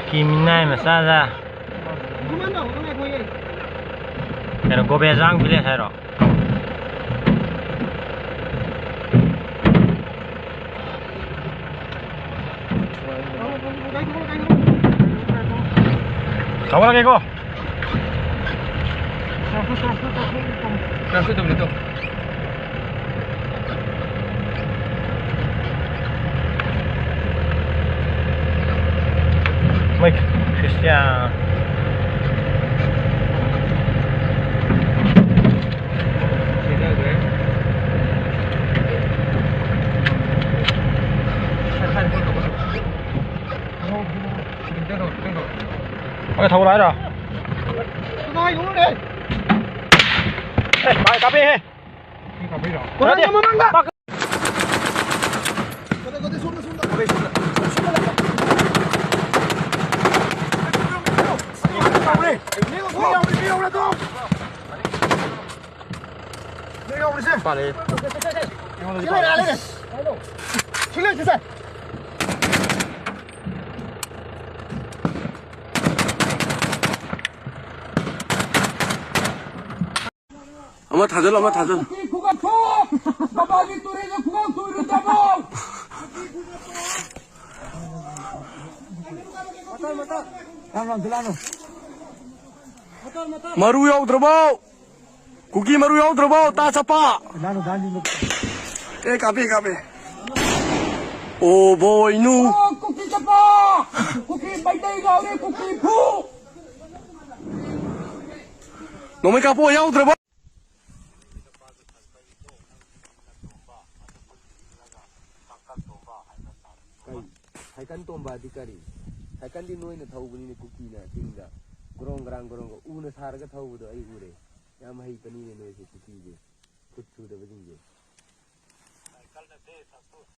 Kiminai masalah. Pero gobe jang bile hai ro. Kamu lagi ko? Transfer tu boleh tu. Mike, Christian. Ôi thâu lại rồi. Nói cũng đi. Ê, bài cà phê. Cà phê rồi. Có đi. Có đi xuống xuống. Có đi xuống. 엄마 다들 엄마 다들 구간 쳐! 바바기 또래가 구간 소리를 잡아! maru yaudrobau kuki maru yaudrobau ta sapa kape oh boy nu kuki sapa! Kuki baitay gauri kuki pu! no me kapo yaudrobau Haikan tomba di kari. Haikan di noy na thau bani ne kuki na tingda. Gorong u na sar ga thau do ai ure. Ya mai pani ne noy se kuki je. Kut chu da bajing je.